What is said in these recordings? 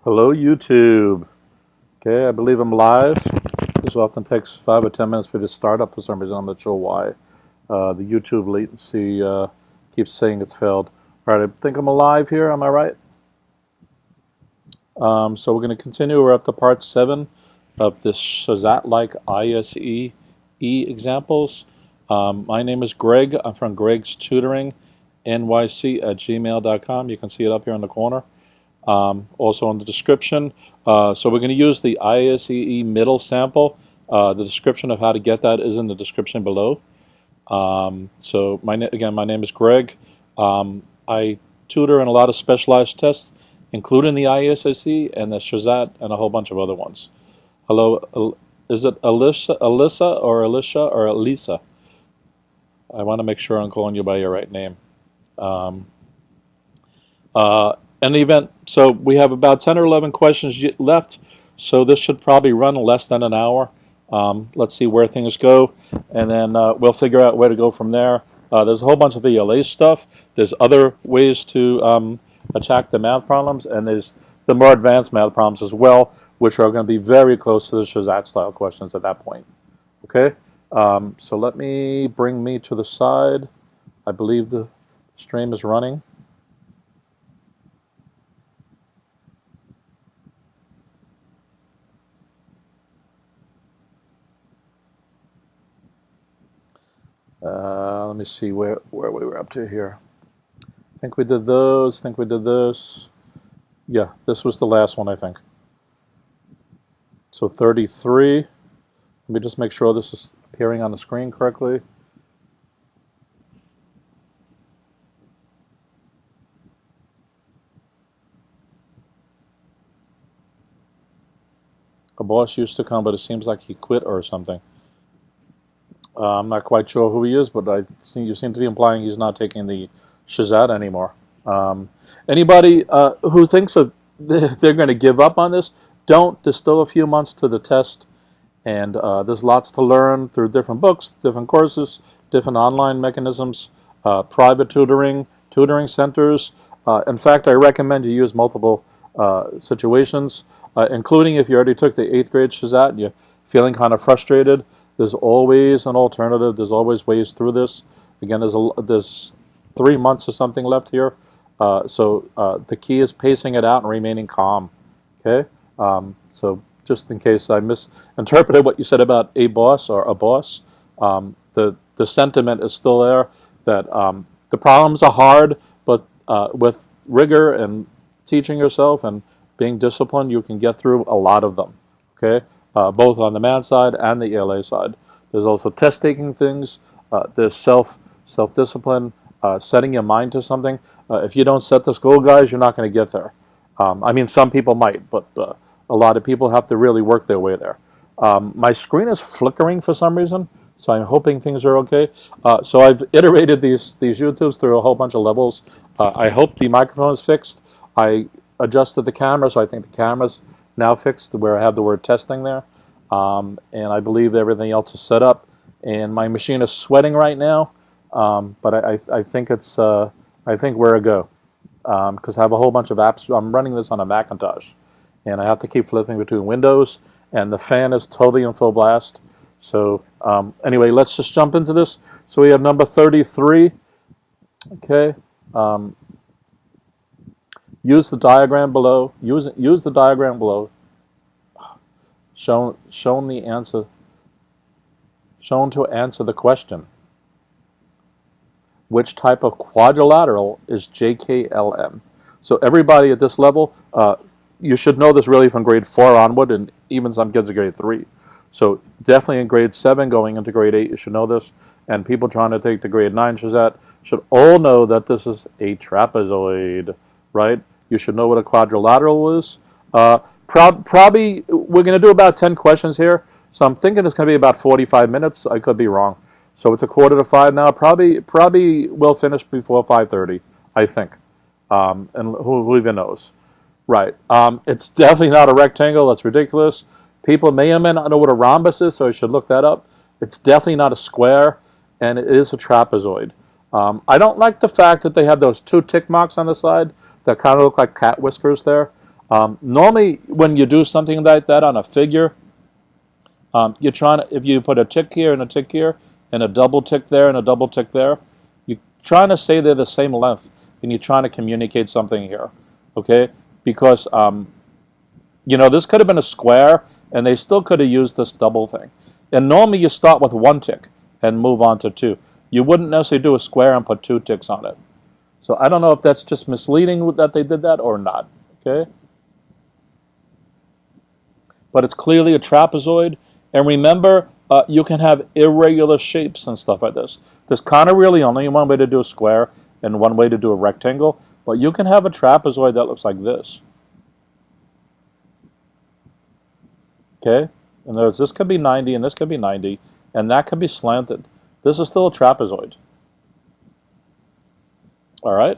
Hello, YouTube. Okay, I believe I'm live. This often takes 5 or 10 minutes for it to start up for some reason. I'm not sure why. The YouTube latency keeps saying it's failed. All right, I think I'm alive here. Am I right? So we're going to continue. We're up to part 7 of this SHSAT-like Isee examples. My name is Greg. I'm from GregsTutoringNYC at gmail.com. You can see it up here in the corner. Also in the description. So we're going to use the Isee middle sample. The description of how to get that is in the description below. So again, my name is Greg. I tutor in a lot of specialized tests, including the ISSE and the SHSAT and a whole bunch of other ones. Hello, is it Alyssa or Elisa? I want to make sure I'm calling you by your right name. In the event, so we have about 10 or 11 questions left, so this should probably run less than an hour. Let's see where things go, and then we'll figure out where to go from there. There's a whole bunch of ELA stuff. There's other ways to attack the math problems, and there's the more advanced math problems as well, which are going to be very close to the SHSAT style questions at that point. Okay, so let me bring me to the side. I believe the stream is running. Let me see where we were up to here. I think we did those. I think we did this. Yeah, this was the last one, I think. So 33. Let me just make sure this is appearing on the screen correctly. A boss used to come, but it seems like he quit or something. I'm not quite sure who he is, but you seem to be implying he's not taking the SHSAT anymore. Anybody who thinks they're going to give up on this, don't. There's still a few months to the test, and there's lots to learn through different books, different courses, different online mechanisms, private tutoring centers. In fact, I recommend you use multiple situations, including if you already took the 8th grade SHSAT and you're feeling kind of frustrated. There's always an alternative. There's always ways through this. Again, there's 3 months or something left here. So the key is pacing it out and remaining calm. Okay? So just in case I misinterpreted what you said about a boss or a boss, the sentiment is still there that the problems are hard, but with rigor and teaching yourself and being disciplined, you can get through a lot of them. Okay? Both on the math side and the ELA side. There's also test-taking things. There's self-discipline, setting your mind to something. If you don't set this goal, guys, you're not going to get there. I mean, some people might, but a lot of people have to really work their way there. My screen is flickering for some reason, so I'm hoping things are okay. So I've iterated these YouTubes through a whole bunch of levels. I hope the microphone is fixed. I adjusted the camera, so I think the camera's now fixed where I have the word testing there, and I believe everything else is set up. And my machine is sweating right now, but I think it's I think we're a go because I have a whole bunch of apps. I'm running this on a Macintosh, and I have to keep flipping between windows, and the fan is totally in full blast. So anyway, let's just jump into this. So we have number 33. Okay. Use the diagram below. Use the diagram below. Shown to answer the question. Which type of quadrilateral is JKLM? So everybody at this level, you should know this really from grade 4 onward, and even some kids at grade 3. So definitely in grade 7 going into grade 8, you should know this. And people trying to take the grade 9 SHSAT should all know that this is a trapezoid, right? You should know what a quadrilateral is. Probably, we're going to do about 10 questions here, so I'm thinking it's going to be about 45 minutes. I could be wrong. So it's 4:45 now. Probably we'll finish before 5:30, I think. And who even knows? Right. It's definitely not a rectangle. That's ridiculous. People may or may not know what a rhombus is, so I should look that up. It's definitely not a square, and it is a trapezoid. I don't like the fact that they have those 2 tick marks on the side that kind of look like cat whiskers there. Normally, when you do something like that on a figure, you're trying to, if you put a tick here and a tick here, and a double tick there and a double tick there, you're trying to say they're the same length, and you're trying to communicate something here, okay? Because, you know, this could have been a square, and they still could have used this double thing. And normally you start with one tick and move on to two. You wouldn't necessarily do a square and put two ticks on it. So I don't know if that's just misleading that they did that or not, okay? But it's clearly a trapezoid. And remember, you can have irregular shapes and stuff like this. There's kind of really only one way to do a square and one way to do a rectangle, but you can have a trapezoid that looks like this. Okay? In other words, this could be 90 and this could be 90, and that could be slanted. This is still a trapezoid. All right?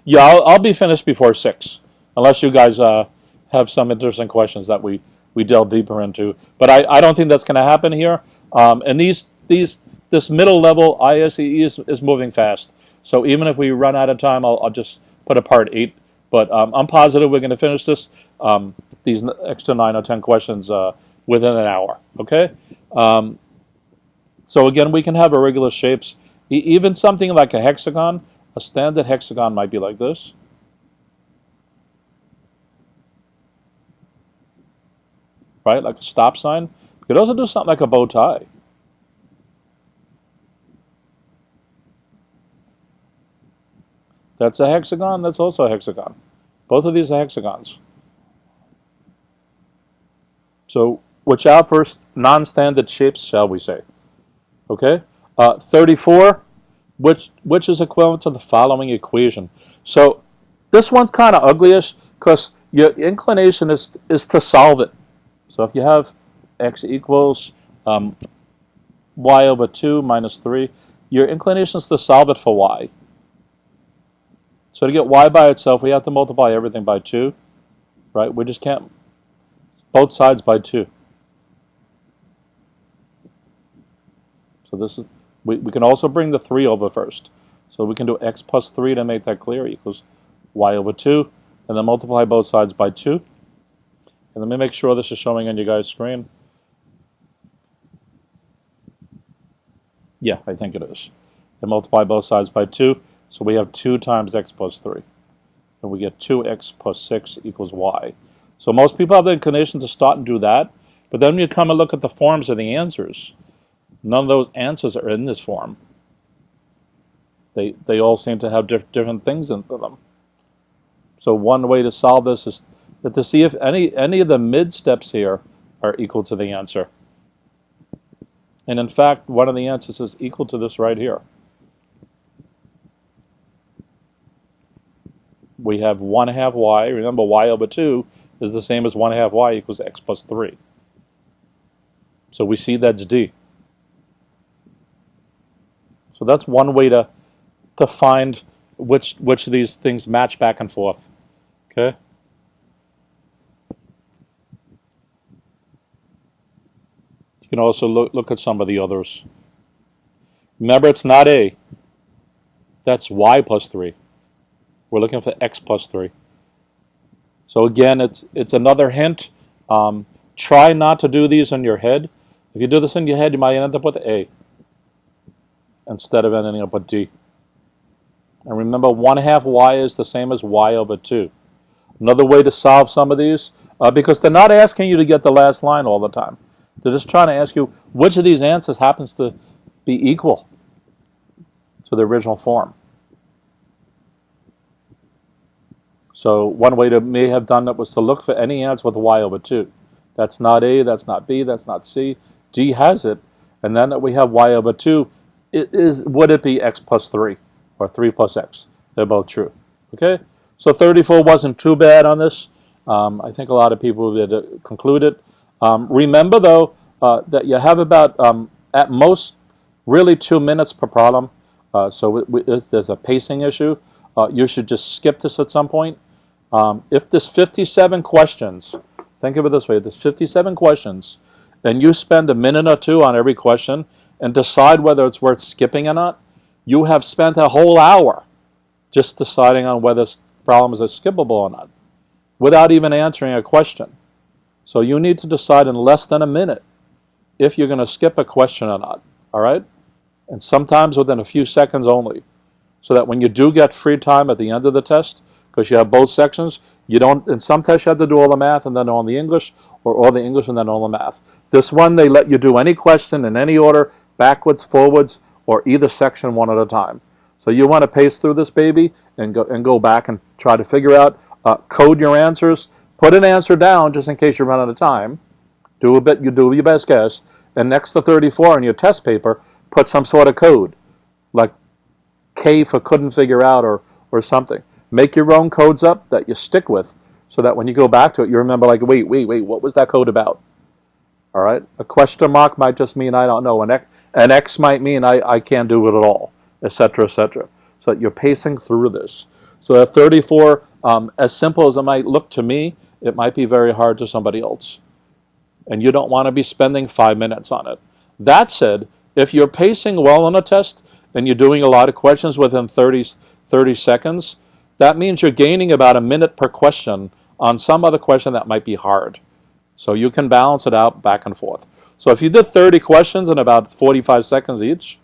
Yeah, I'll be finished before 6, unless you guys have some interesting questions that we delve deeper into. But I don't think that's going to happen here. And this middle level ISEE is moving fast. So even if we run out of time, I'll just put a part 8. But I'm positive we're going to finish this, these extra 9 or 10 questions within an hour. Okay? So again, we can have irregular shapes. Even something like a hexagon, a standard hexagon might be like this. Right, like a stop sign. You could also do something like a bow tie. That's a hexagon, that's also a hexagon. Both of these are hexagons. So watch out for non-standard shapes, shall we say. Okay? 34, which is equivalent to the following equation. So this one's kind of uglyish because your inclination is to solve it. So if you have x equals y over 2 minus 3, your inclination is to solve it for y. So to get y by itself, we have to multiply everything by 2, right? We just can't, both sides by 2. So this is, we can also bring the 3 over first. So we can do x plus 3 to make that clear equals y over 2, and then multiply both sides by 2. And let me make sure this is showing on your guys' screen. Yeah, I think it is. And multiply both sides by 2. So we have 2 times x plus 3. And we get 2x plus 6 equals y. So most people have the inclination to start and do that. But then when you come and look at the forms of the answers, none of those answers are in this form. They all seem to have different things in them. So one way to solve this is to see if any of the mid steps here are equal to the answer. And in fact, one of the answers is equal to this right here. We have 1/2 y. Remember, y over 2 is the same as 1/2 y equals x plus 3. So we see that's D. So that's one way to find which of these things match back and forth. Okay? You can also look at some of the others. Remember, it's not A. That's y plus 3. We're looking for x plus 3. So again, it's another hint. Try not to do these in your head. If you do this in your head, you might end up with A instead of ending up with D. And remember, 1/2 y is the same as y over 2. Another way to solve some of these, because they're not asking you to get the last line all the time. They're just trying to ask you which of these answers happens to be equal to the original form. So one way to may have done that was to look for any answer with y over 2. That's not A, that's not B, that's not C. D has it. And then that we have y over 2, would it be x plus 3 or 3 plus x? They're both true. Okay? So 34 wasn't too bad on this. I think a lot of people did conclude it. Remember, though, that you have about, at most, really 2 minutes per problem. So if there's a pacing issue, you should just skip this at some point. If there's 57 questions, think of it this way, if there's 57 questions, and you spend a minute or 2 on every question and decide whether it's worth skipping or not, you have spent a whole hour just deciding on whether this problem is skippable or not. without even answering a question. So you need to decide in less than a minute if you're going to skip a question or not, all right? And sometimes within a few seconds only, so that when you do get free time at the end of the test, because you have both sections, you don't, in some tests you have to do all the math and then all the English, or all the English and then all the math. This one, they let you do any question in any order, backwards, forwards, or either section one at a time. So you want to pace through this baby and go back and try to figure out, code your answers, put an answer down just in case you run out of time. You do your best guess, and next to 34 on your test paper, put some sort of code, like K for couldn't figure out or something. Make your own codes up that you stick with, so that when you go back to it, you remember, like, wait, what was that code about? All right? A question mark might just mean I don't know. An X might mean I can't do it at all, etc., etc. So that you're pacing through this. So at 34, as simple as it might look to me, it might be very hard to somebody else. And you don't want to be spending 5 minutes on it. That said, if you're pacing well on a test and you're doing a lot of questions within 30 seconds, that means you're gaining about a minute per question on some other question that might be hard. So you can balance it out back and forth. So if you did 30 questions in about 45 seconds each,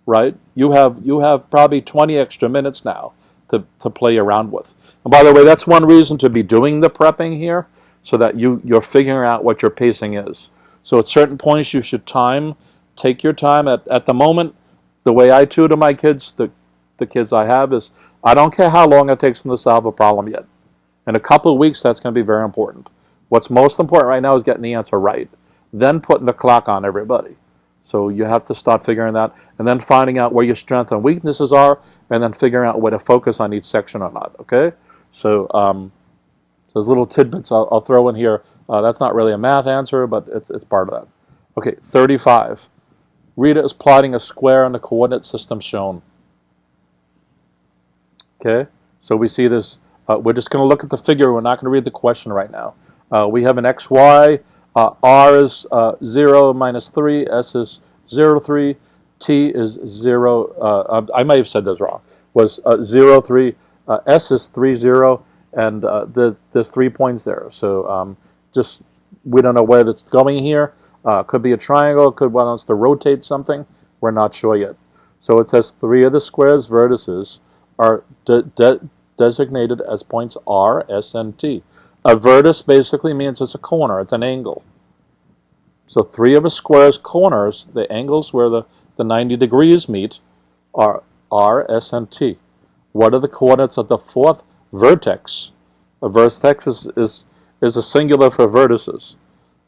right, you have probably 20 extra minutes now to play around with. And by the way, that's one reason to be doing the prepping here, so that you're figuring out what your pacing is. So at certain points you should take your time. At the moment, the way I tutor my kids, the kids I have, is I don't care how long it takes them to solve a problem yet. In a couple of weeks, that's going to be very important. What's most important right now is getting the answer right, then putting the clock on everybody. So you have to start figuring that, and then finding out where your strengths and weaknesses are, and then figuring out where to focus on each section or not, okay? So those little tidbits I'll throw in here. That's not really a math answer, but it's part of that. Okay, 35. Read it as plotting a square on the coordinate system shown. Okay, so we see this. We're just going to look at the figure. We're not going to read the question right now. We have an XY. R is 0 minus 3. S is 0, 3. T is 0. I might have said this wrong. Was 0, 3. S is 3, 0. And there's 3 points there. So just, we don't know where that's going here. Could be a triangle. Could want us to rotate something. We're not sure yet. So it says 3 of the square's vertices are designated as points R, S, and T. A vertex basically means it's a corner. It's an angle. So 3 of a square's corners, the angles where the 90 degrees meet, are R, S, and T. What are the coordinates of the fourth vertex? A vertex is a singular for vertices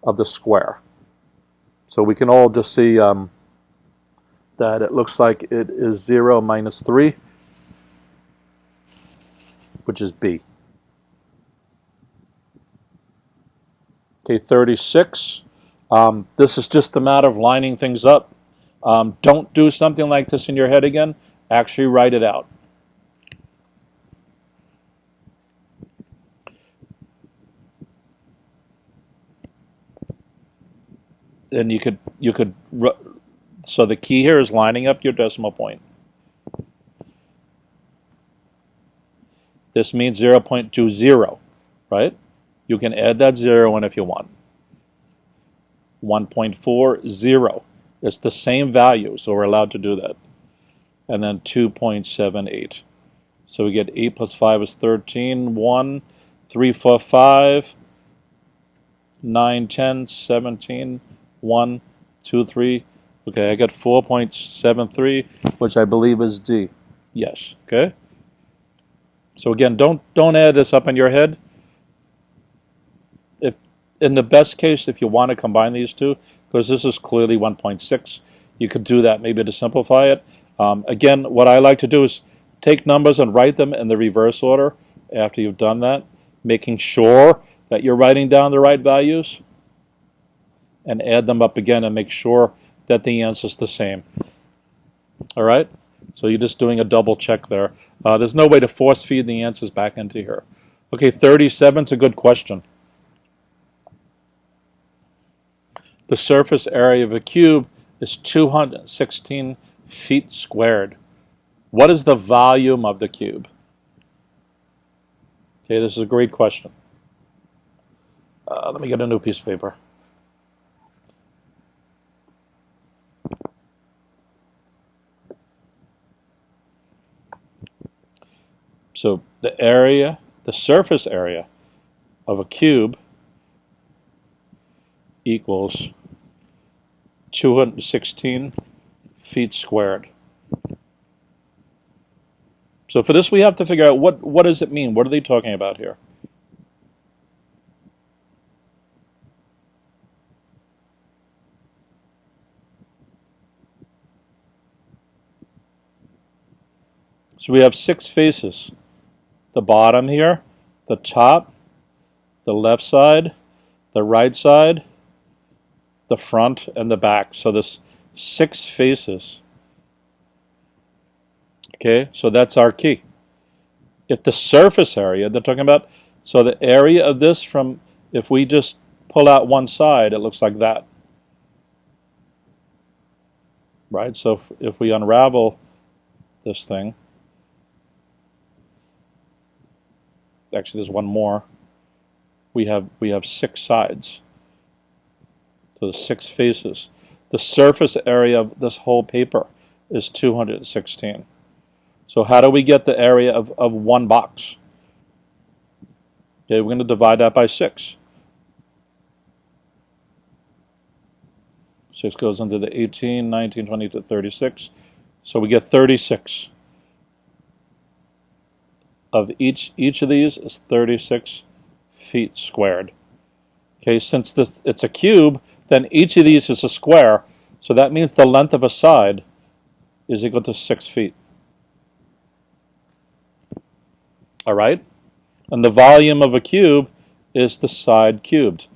of the square. So we can all just see that it looks like it is 0 minus 3, which is B. Okay, 36. This is just a matter of lining things up. Don't do something like this in your head again. Actually write it out. And you could, so the key here is lining up your decimal point. This means 0.20, right? You can add that 0 in if you want. 1.40. It's the same value, so we're allowed to do that. And then 2.78. So we get 8 plus 5 is 13. 1, 3, 4, 5, 9, 10, 17, 1, 2, 3. Okay, I got 4.73, which I believe is D. Yes, okay? So again, don't add this up in your head. If in the best case, if you want to combine these two, because this is clearly 1.6, you could do that maybe to simplify it. Again, what I like to do is take numbers and write them in the reverse order after you've done that, making sure that you're writing down the right values, and add them up again and make sure that the answer is the same. All right? So you're just doing a double check there. There's no way to force feed the answers back into here. Okay, 37 is a good question. The surface area of a cube is 216 feet squared. What is the volume of the cube? Okay, this is a great question. Let me get a new piece of paper. So the area, the surface area of a cube equals 216 feet squared. So for this, we have to figure out what does it mean? What are they talking about here? So we have 6 faces. The bottom here, the top, the left side, the right side, the front, and the back. So there's 6 faces. Okay, so that's our key. If the surface area, they're talking about, so the area of this from, if we just pull out one side, it looks like that. Right, so if we unravel this thing, actually there's one more, we have 6 sides. So there's 6 faces. The surface area of this whole paper is 216. So how do we get the area of one box? Okay, we're going to divide that by 6. 6 goes into the 18, 19, 20 to 36. So we get 36. Of each of these is 36 feet squared. Okay, since it's a cube, then each of these is a square. So that means the length of a side is equal to 6 feet. All right? And the volume of a cube is the side cubed.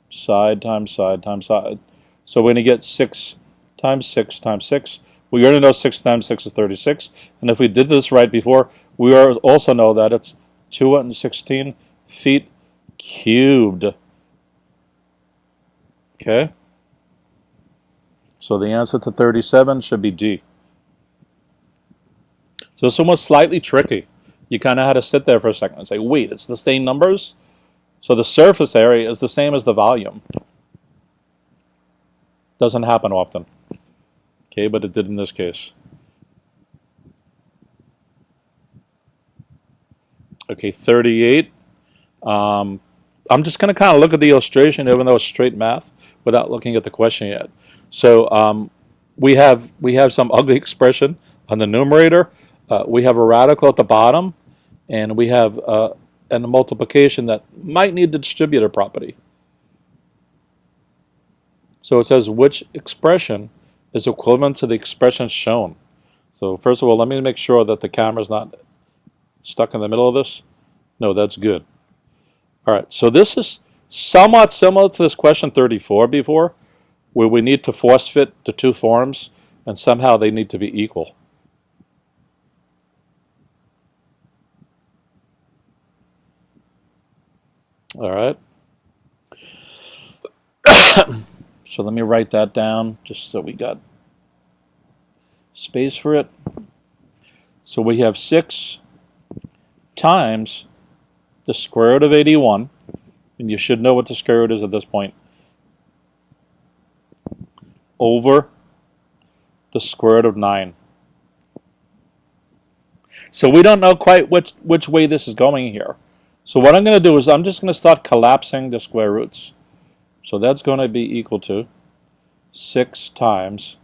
Side times side times side. So we're going to get 6 times 6 times 6. We already know 6 times 6 is 36. And if we did this right before, we also know that it's 216 feet cubed. Okay? So the answer to 37 should be D. So this one was slightly tricky. You kind of had to sit there for a second and say, wait, it's the same numbers? So the surface area is the same as the volume. Doesn't happen often. Okay, but it did in this case. Okay, 38. I'm just going to kind of look at the illustration, even though it's straight math, without looking at the question yet. So we have some ugly expression on the numerator. We have a radical at the bottom, and we have a multiplication that might need the distributive property. So it says which expression is equivalent to the expression shown. So first of all, let me make sure that the camera's not stuck in the middle of this. No, that's good. All right, so this is somewhat similar to this question 34 before, where we need to force fit the two forms, and somehow they need to be equal. All right. So let me write that down just so we got space for it. So we have 6 times the square root of 81, and you should know what the square root is at this point, over the square root of 9. So we don't know quite which way this is going here. So what I'm going to do is I'm just going to start collapsing the square roots. So that's going to be equal to 6 times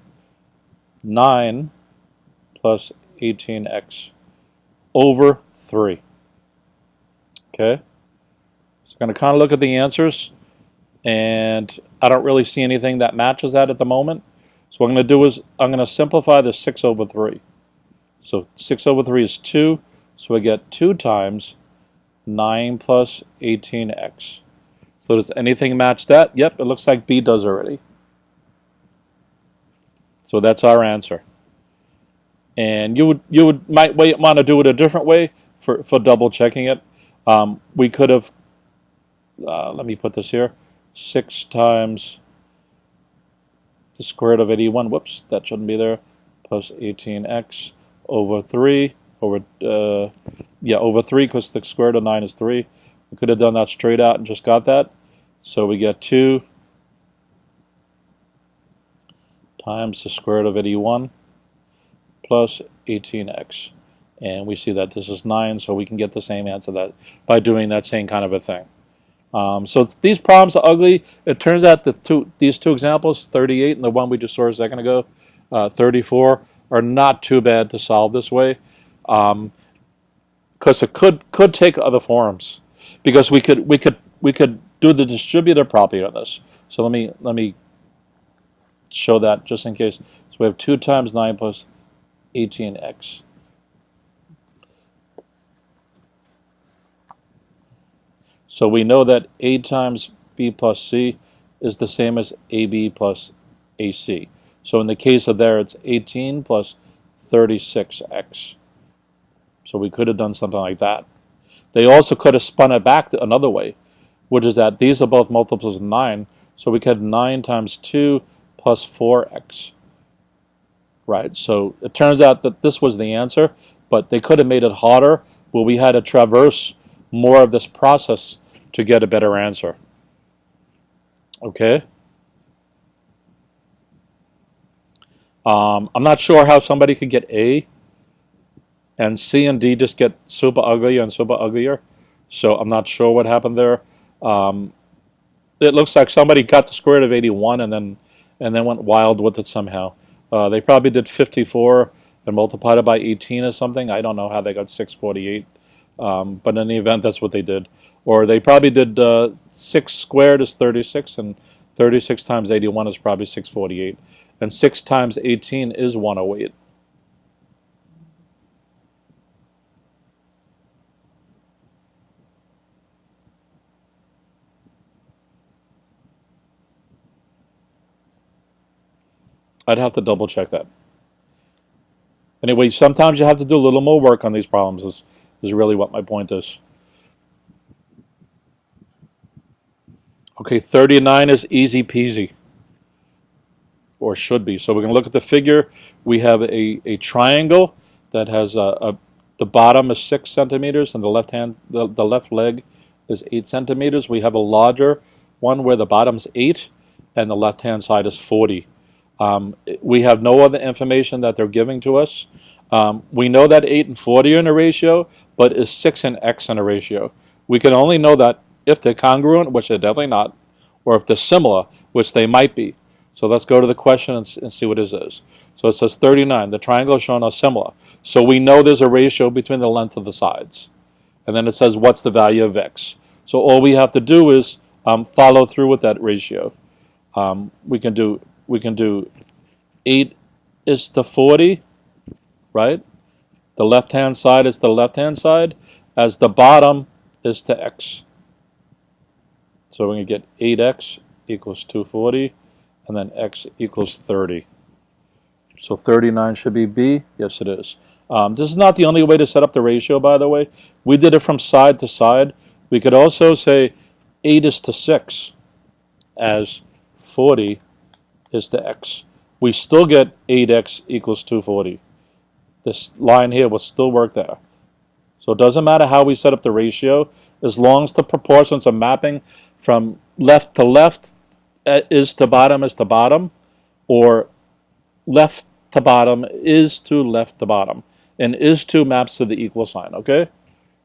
9 plus 18x over 3. Okay? So I'm going to kind of look at the answers, and I don't really see anything that matches that at the moment. So what I'm going to do is I'm going to simplify the 6 over 3. So 6 over 3 is 2, so I get 2 times 9 plus 18x. So does anything match that? Yep, it looks like B does already. So that's our answer. And you might want to do it a different way for double checking it. We could have, let me put this here, 6 times the square root of 81, whoops, that shouldn't be there, plus 18x over 3, over 3, because the square root of 9 is 3. We could have done that straight out and just got that. So we get 2 times the square root of 81 plus 18x. And we see that this is 9, so we can get the same answer that by doing that same kind of a thing. So these problems are ugly. It turns out that these two examples, 38 and the one we just saw a second ago, 34, are not too bad to solve this way, because it could take other forms, because we could do the distributive property on this. So let me show that just in case. So we have 2 times 9 plus 18x. So we know that A times B plus C is the same as AB plus AC. So in the case of there, it's 18 plus 36x. So we could have done something like that. They also could have spun it back another way, which is that these are both multiples of 9. So we could have 9 times 2 plus 4x. Right, so it turns out that this was the answer, but they could have made it harder, where we had to traverse more of this process to get a better answer. Okay? I'm not sure how somebody could get A, and C and D just get super ugly and super uglier. So I'm not sure what happened there. It looks like somebody got the square root of 81 and then went wild with it somehow. They probably did 54 and multiplied it by 18 or something. I don't know how they got 648. But in any event, that's what they did. Or they probably did 6 squared is 36, and 36 times 81 is probably 648. And 6 times 18 is 108. I'd have to double check that. Anyway, sometimes you have to do a little more work on these problems, is really what my point is. Okay, 39 is easy peasy, or should be. So we're going to look at the figure. We have a triangle that has the bottom is 6 centimeters and the left leg is 8 centimeters. We have a larger one where the bottom's 8 and the left hand side is 40. We have no other information that they're giving to us. We know that 8 and 40 are in a ratio, but is 6 and x in a ratio? We can only know that if they're congruent, which they're definitely not, or if they're similar, which they might be. So let's go to the question and see what it is. So it says 39. The triangles shown are similar. So we know there's a ratio between the length of the sides. And then it says, what's the value of x? So all we have to do is follow through with that ratio. We can do 8 is to 40, right? The left-hand side is the left-hand side, as the bottom is to x. So we're going to get 8x equals 240, and then x equals 30. So 39 should be B. Yes, it is. This is not the only way to set up the ratio, by the way. We did it from side to side. We could also say 8 is to 6, as 40 is to x. We still get 8x equals 240. This line here will still work there. So it doesn't matter how we set up the ratio, as long as the proportions are mapping from left to left is to bottom, or left to bottom is to left to bottom. And is to maps to the equal sign, okay?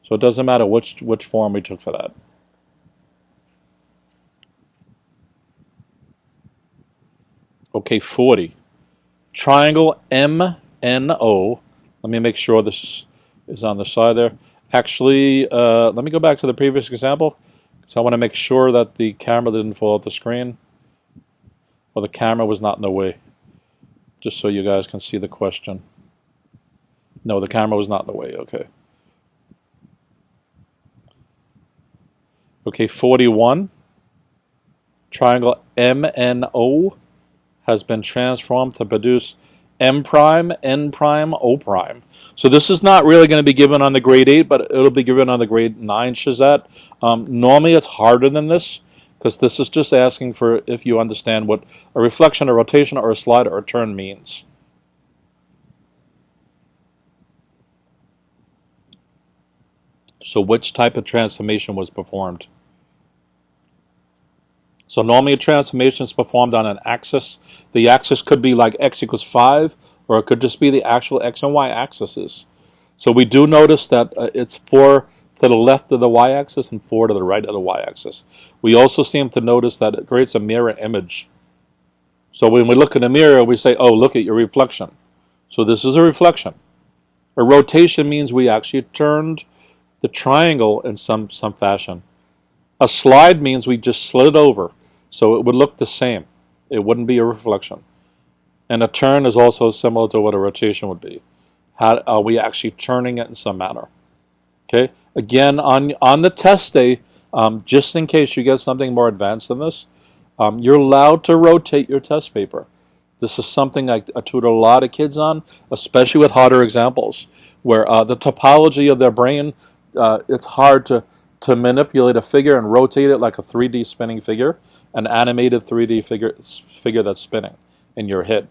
So it doesn't matter which form we took for that. Okay, 40. Triangle MNO. Let me make sure this is on the side there. Actually, let me go back to the previous example, because I want to make sure that the camera didn't fall off the screen, or the camera was not in the way, just so you guys can see the question. No, the camera was not in the way, okay. Okay, 41. Triangle MNO has been transformed to produce M prime, N prime, O prime. So this is not really going to be given on the grade 8, but it'll be given on the grade 9 SHSAT. Normally it's harder than this, because this is just asking for if you understand what a reflection, a rotation, or a slide, or a turn means. So which type of transformation was performed? So normally a transformation is performed on an axis. The axis could be like x equals 5, or it could just be the actual x and y axes. So we do notice that it's 4 to the left of the y-axis and 4 to the right of the y-axis. We also seem to notice that it creates a mirror image. So when we look in the mirror, we say, oh, look at your reflection. So this is a reflection. A rotation means we actually turned the triangle in some fashion. A slide means we just slid it over, so it would look the same. It wouldn't be a reflection. And a turn is also similar to what a rotation would be. How are we actually turning it in some manner? Okay. Again, on the test day, just in case you get something more advanced than this, you're allowed to rotate your test paper. This is something I tutor a lot of kids on, especially with harder examples, where the topology of their brain, it's hard to manipulate a figure and rotate it like a 3D spinning figure, an animated 3D figure that's spinning in your head.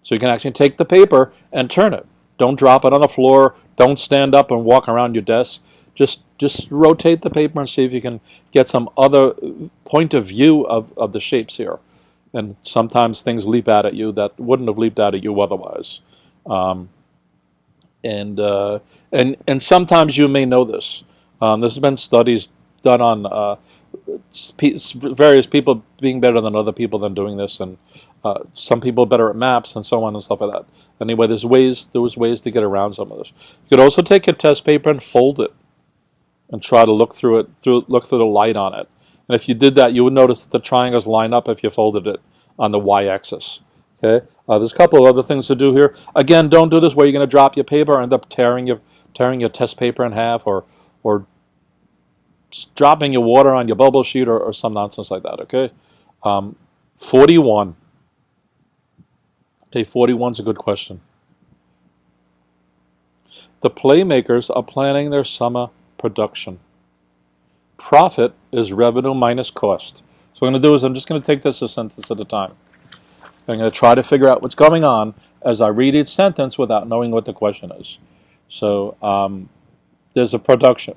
So you can actually take the paper and turn it. Don't drop it on the floor. Don't stand up and walk around your desk. Just rotate the paper and see if you can get some other point of view of the shapes here. And sometimes things leap out at you that wouldn't have leaped out at you otherwise. And sometimes you may know this. There's been studies done on various people being better than other people than doing this, and some people better at maps and so on and stuff like that. Anyway, there was ways to get around some of this. You could also take your test paper and fold it, and try to look through the light on it. And if you did that, you would notice that the triangles line up if you folded it on the y-axis. Okay. There's a couple of other things to do here. Again, don't do this where you're going to drop your paper and end up tearing your test paper in half, or dropping your water on your bubble sheet, or some nonsense like that. Okay. 41. Okay, 41's a good question. The playmakers are planning their summer production. Profit is revenue minus cost. So what I'm going to do is I'm just going to take this a sentence at a time. I'm going to try to figure out what's going on as I read each sentence without knowing what the question is. So there's a production.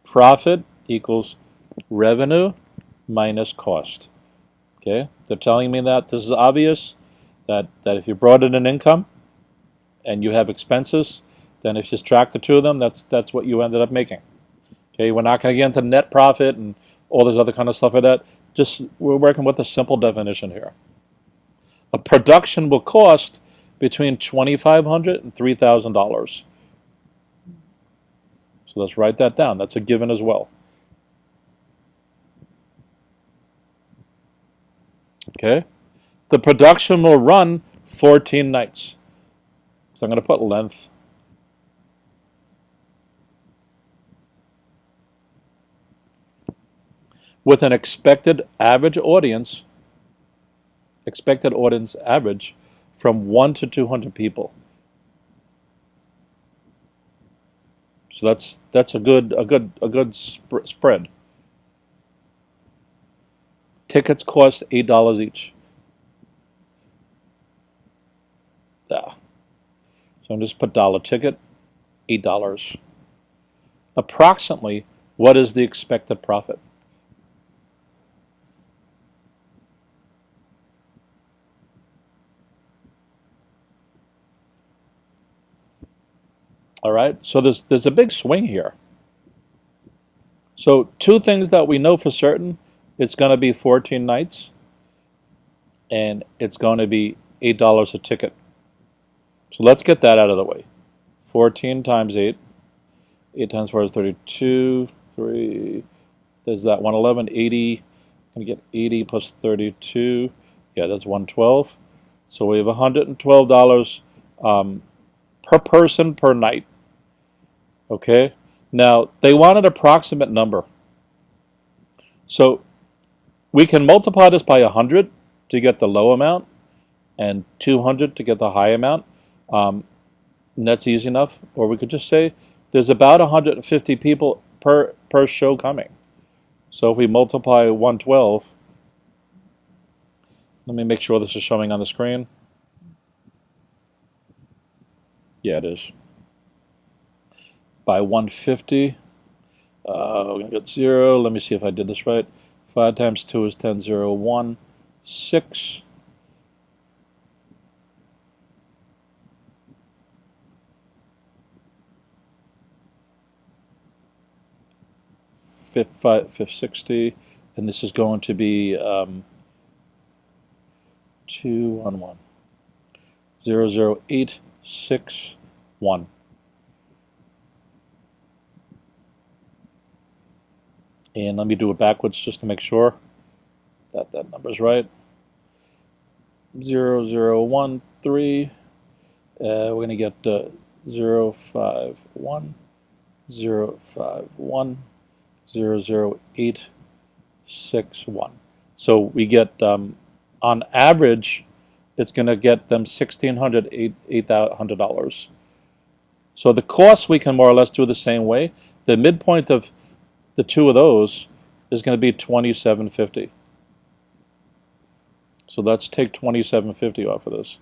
Profit equals revenue minus cost. Okay, they're telling me that this is obvious, that if you brought in an income and you have expenses, then if you subtract the two of them, that's what you ended up making. Okay, we're not going to get into net profit and all this other kind of stuff like that. We're working with a simple definition here. A production will cost between $2,500 and $3,000. So let's write that down. That's a given as well. Okay, the production will run 14 nights. So I'm going to put length. With an expected audience average from 1 to 200 people. So that's a good spread. Tickets cost $8 each. Yeah. So I'm just put dollar ticket, $8. Approximately, what is the expected profit? All right, so there's a big swing here. So two things that we know for certain: it's going to be 14 nights, and it's going to be $8 a ticket. So let's get that out of the way. 14 times 8. 8 times 4 is 32. 3. There's that 111. 80. I'm going to get 80 plus 32. Yeah, that's 112. So we have $112 per person per night. Okay. Now they want an approximate number. So we can multiply this by 100 to get the low amount, and 200 to get the high amount. And that's easy enough. Or we could just say there's about 150 people per show coming. So if we multiply 112, let me make sure this is showing on the screen. Yeah, it is. By 150, we're going to get 0. Let me see if I did this right. 5 times 2 is 10, 0, 1, 6. Fifth 60, and this is going to be 2, 1, 1. 0, 0, 8, 6, 1. And let me do it backwards just to make sure that that number is right. 0, 0, 1, 3. We're going to get 0, 5, 1, 0, 5, 1, 0, 0, 8, 6, 1. So we get, on average, it's going to get them $1,600, $800. So the cost we can more or less do the same way. The midpoint of the two of those is going to be $2,750. So let's take $2,750 off of this.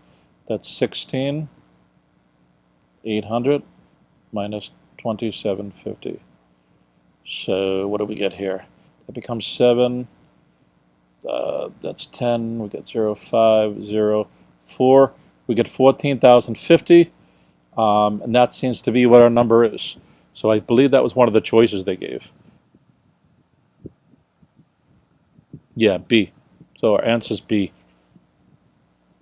That's $16,800 minus $2,750. So what do we get here? That becomes 7. That's 10. We get 0, 5, 0, 4. We get 14,050. And that seems to be what our number is. So I believe that was one of the choices they gave. Yeah, B. So our answer is B.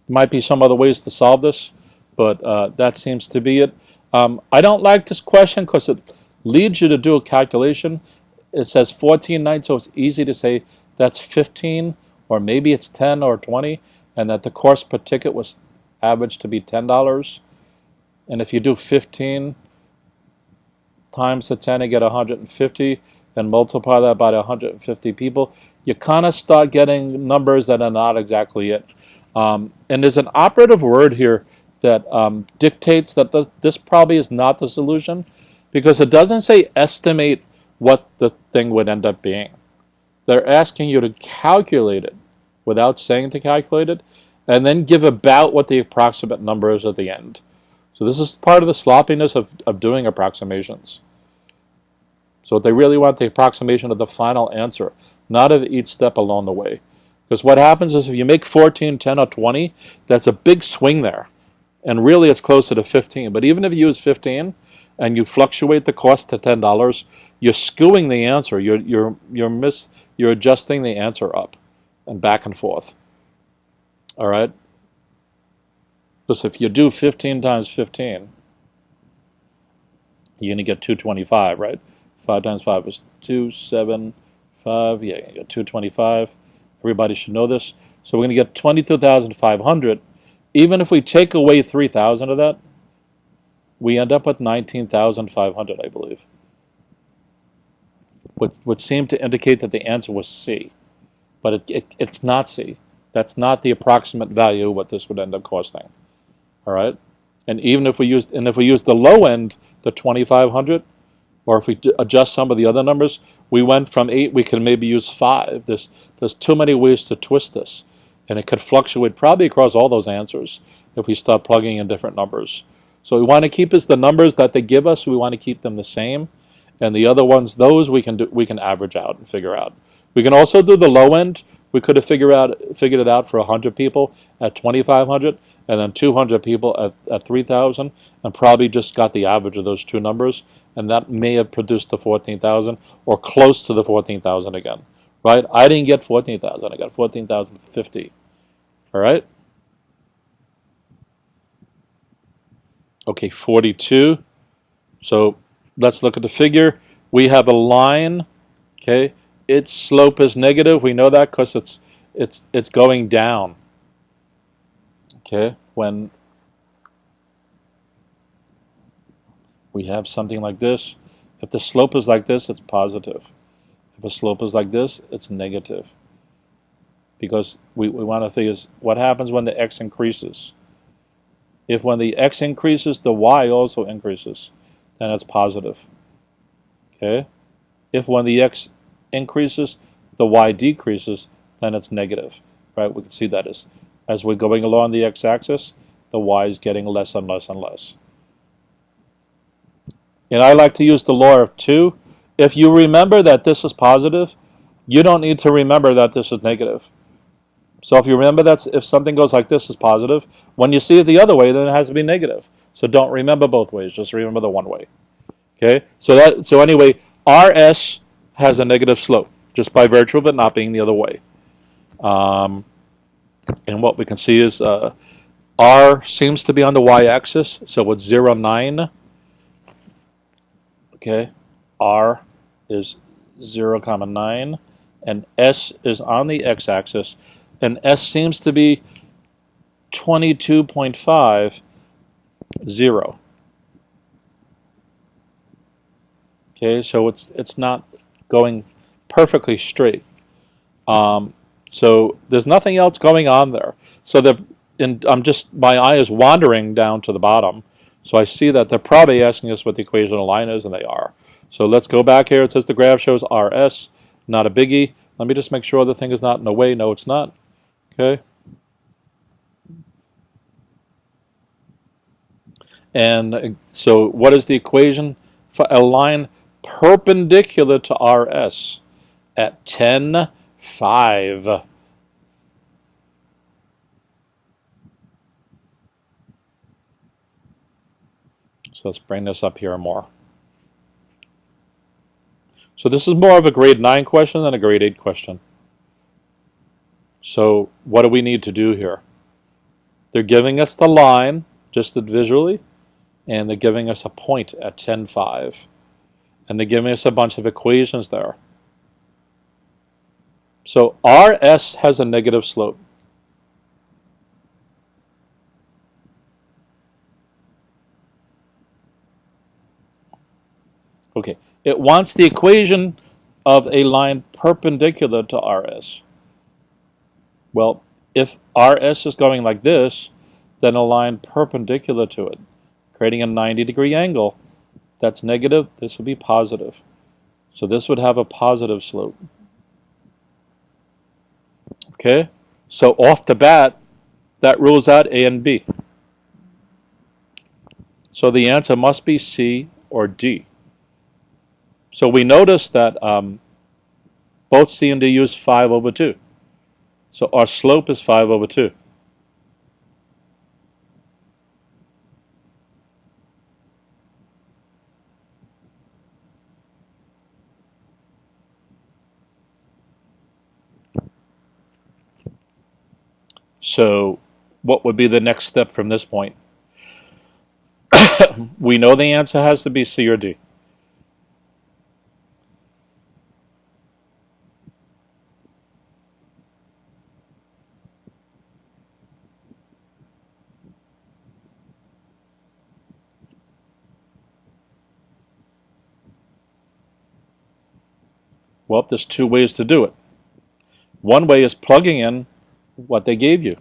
Might be some other ways to solve this, but that seems to be it. I don't like this question because it leads you to do a calculation. It says 14.9, so it's easy to say that's 15, or maybe it's 10 or 20, and that the cost per ticket was averaged to be $10. And if you do 15 times the 10, you get 150, and multiply that by 150 people, you kind of start getting numbers that are not exactly it. And there's an operative word here that dictates that this probably is not the solution, because it doesn't say estimate what the thing would end up being. They're asking you to calculate it without saying to calculate it, and then give about what the approximate number is at the end. So this is part of the sloppiness of doing approximations. So they really want the approximation of the final answer, not of each step along the way. Because what happens is if you make 14, 10, or 20, that's a big swing there. And really it's closer to 15. But even if you use 15 and you fluctuate the cost to $10, you're skewing the answer. You're adjusting the answer up and back and forth. All right? Because if you do 15 times 15, you're going to get 225, right? 5 times 5 is 275. Yeah, you get 225. Everybody should know this. So we're going to get 22,500. Even if we take away 3,000 of that, we end up with 19,500, I believe. Would seem to indicate that the answer was C. But it's not C. That's not the approximate value of what this would end up costing. All right? And even if we use the low end, the 2,500, or if we adjust some of the other numbers, we went from 8, we can maybe use 5. There's too many ways to twist this. And it could fluctuate probably across all those answers if we start plugging in different numbers. So we want to keep the numbers that they give us, we want to keep them the same. And the other ones, those we can average out and figure out. We can also do the low end. We could have figured it out for 100 people at 2,500, and then 200 people at 3,000, and probably just got the average of those two numbers, and that may have produced the 14,000 or close to the 14,000 again, right? I didn't get 14,000. I got 14,050. All right? Okay, 42. So let's look at the figure. We have a line, okay? Its slope is negative. We know that because it's going down. Okay, when we have something like this, if the slope is like this, it's positive. If the slope is like this, it's negative. Because we want to figure what happens when the x increases. If when the x increases, the y also increases, then it's positive. Okay? If when the x increases, the y decreases, then it's negative. Right? We can see that as we're going along the x-axis, the y is getting less and less and less. And I like to use the law of 2. If you remember that this is positive, you don't need to remember that this is negative. So if you remember that if something goes like this is positive, when you see it the other way, then it has to be negative. So don't remember both ways, just remember the one way. Okay? So anyway, RS has a negative slope, just by virtue of it not being the other way. And what we can see is R seems to be on the y-axis, so it's 0, 9. Okay, R is 0, 9, and S is on the x-axis, and S seems to be 22.5, 0. Okay, so it's not going perfectly straight. So there's nothing else going on there. So my eye is wandering down to the bottom. So I see that they're probably asking us what the equation of the line is, and they are. So let's go back here. It says the graph shows RS, not a biggie. Let me just make sure the thing is not in the way. No, it's not. Okay. And so what is the equation for a line perpendicular to RS at 10, 5? So let's bring this up here more. So this is more of a grade 9 question than a grade 8 question. So what do we need to do here? They're giving us the line, just visually, and they're giving us a point at 10, 5. And they're giving us a bunch of equations there. So RS has a negative slope. Okay, it wants the equation of a line perpendicular to RS. Well, if RS is going like this, then a line perpendicular to it, creating a 90-degree angle, that's negative, this would be positive. So this would have a positive slope. Okay, so off the bat, that rules out A and B. So the answer must be C or D. So we notice that both C and D use 5 over 2. So our slope is 5 over 2. So what would be the next step from this point? We know the answer has to be C or D. Well, there's two ways to do it. One way is plugging in what they gave you,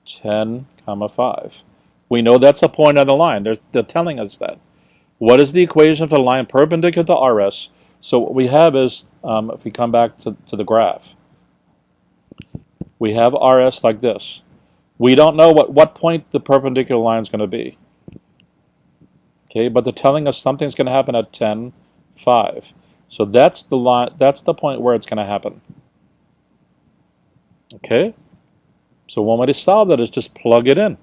10, 5. We know that's a point on the line. They're telling us that. What is the equation for the line perpendicular to RS? So what we have is, if we come back to the graph, we have RS like this. We don't know what point the perpendicular line is going to be. Okay, but they're telling us something's going to happen at 10, 5. So that's the line. That's the point where it's going to happen. Okay, so one way to solve that is just plug it in.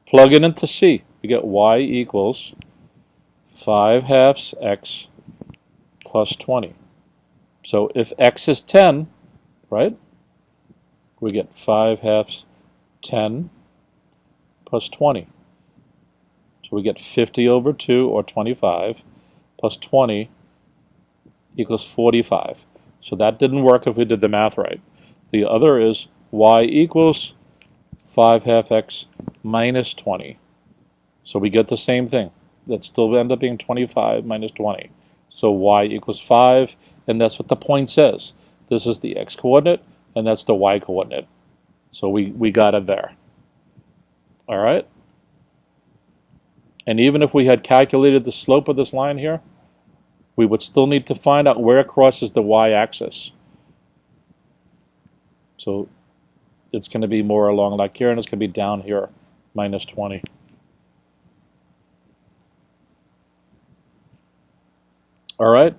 Plug it into C. We get y equals 5/2 x plus 20. So if x is 10, right, we get 5/2 10 plus 20. So we get 50 over 2, or 25, plus 20 equals 45. So that didn't work if we did the math right. The other is y equals 5/2 x minus 20. So we get the same thing. That still end up being 25 minus 20. So y equals 5, and that's what the point says. This is the x coordinate, and that's the y coordinate. So we got it there. All right? And even if we had calculated the slope of this line here, we would still need to find out where it crosses the y-axis. So it's going to be more along like here, and it's going to be down here, minus 20. All right.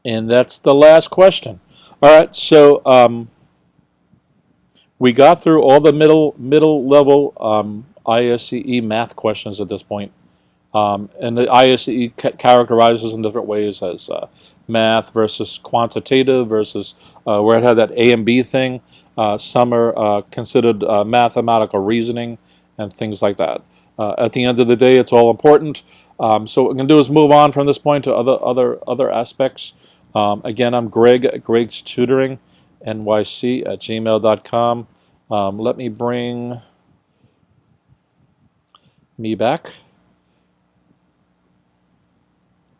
And that's the last question. All right, so we got through all the middle level ISEE math questions at this point. And the ISEE characterizes in different ways as math versus quantitative versus where it had that A and B thing. Some are considered mathematical reasoning and things like that. At the end of the day, it's all important. So what we're going to do is move on from this point to other aspects. Again, I'm Greg at GregsTutoringNYC at gmail.com. Let me bring me back.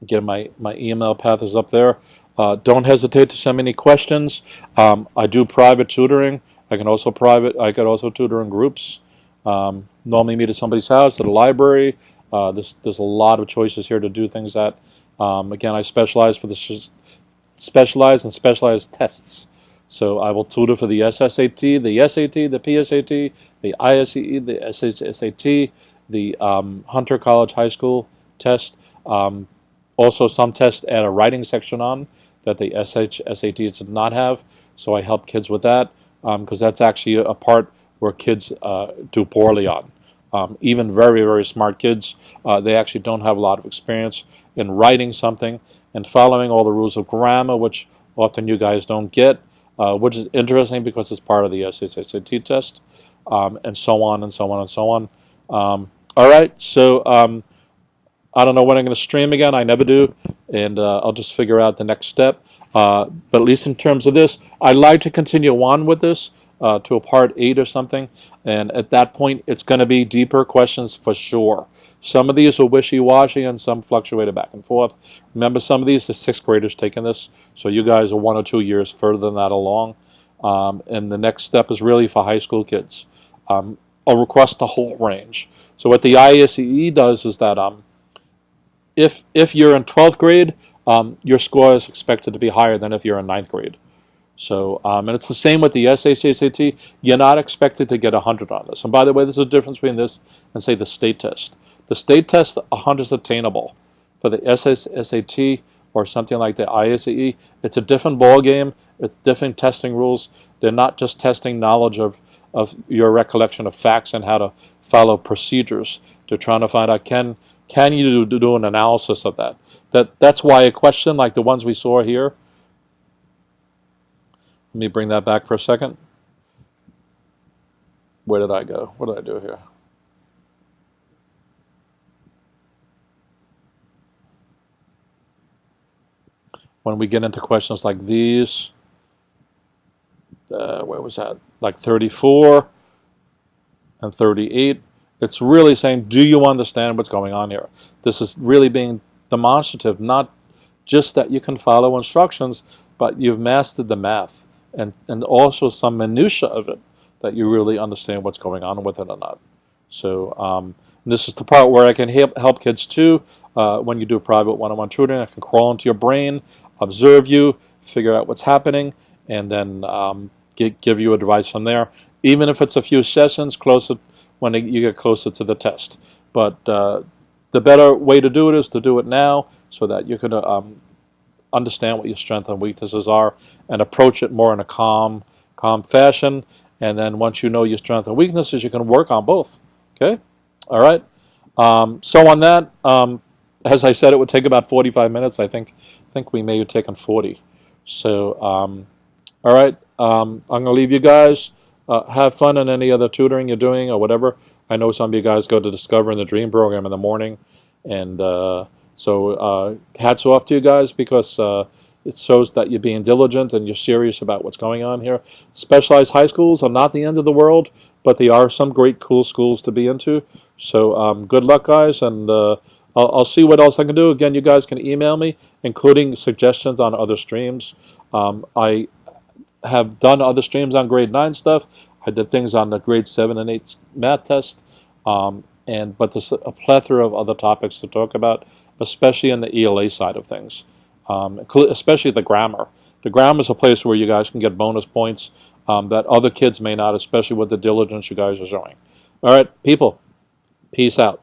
Again, my email path is up there. Don't hesitate to send me any questions. I do private tutoring. I could also tutor in groups. Normally meet at somebody's house, at a library. There's a lot of choices here to do things at. Again, I specialize for the specialized tests. So I will tutor for the SSAT, the SAT, the PSAT, the ISEE, the SHSAT, the Hunter College High School test. Also, some tests add a writing section on that the SHSAT does not have. So I help kids with that because that's actually a part where kids do poorly on. Even very, very smart kids, they actually don't have a lot of experience in writing something and following all the rules of grammar, which often you guys don't get, which is interesting because it's part of the SHSAT test, and so on and so on and so on. All right, so I don't know when I'm going to stream again. I never do, and I'll just figure out the next step. But at least in terms of this, I'd like to continue on with this to a part 8 or something, and at that point, it's going to be deeper questions for sure. Some of these are wishy-washy, and some fluctuated back and forth. Remember, some of these, the 6th graders taking this, so you guys are 1 or 2 years further than that along. And the next step is really for high school kids. I'll request the whole range. So what the ISEE does is that if you're in 12th grade, your score is expected to be higher than if you're in 9th grade. So, and it's the same with the SHSAT. You're not expected to get 100 on this. And by the way, there's a difference between this and, say, the state test. The state test, 100 is attainable. For the SSAT or something like the ISEE, it's a different ball game. It's different testing rules. They're not just testing knowledge of your recollection of facts and how to follow procedures. They're trying to find out, can you do an analysis of that? That's why a question like the ones we saw here. Let me bring that back for a second. Where did I go? What did I do here? When we get into questions like these, where was that? Like 34 and 38. It's really saying, do you understand what's going on here? This is really being demonstrative, not just that you can follow instructions, but you've mastered the math and also some minutia of it, that you really understand what's going on with it or not. So this is the part where I can help kids too. When you do private one-on-one tutoring, I can crawl into your brain, observe you, figure out what's happening, and then give you advice from there, even if it's a few sessions closer when you get closer to the test. But the better way to do it is to do it now so that you can understand what your strengths and weaknesses are and approach it more in a calm fashion. And then once you know your strengths and weaknesses, you can work on both. Okay? All right? So on that, as I said, it would take about 45 minutes. I think we may have taken 40. So, all right, I'm going to leave you guys. Have fun in any other tutoring you're doing or whatever. I know some of you guys go to Discover in the Dream program in the morning. And so hats off to you guys because it shows that you're being diligent and you're serious about what's going on here. Specialized high schools are not the end of the world, but they are some great, cool schools to be into. So good luck, guys, and I'll see what else I can do. Again, you guys can email me, including suggestions on other streams. I have done other streams on grade 9 stuff. I did things on the grade 7 and 8 math test, but there's a plethora of other topics to talk about, especially in the ELA side of things, especially the grammar. The grammar is a place where you guys can get bonus points that other kids may not, especially with the diligence you guys are showing. All right, people, peace out.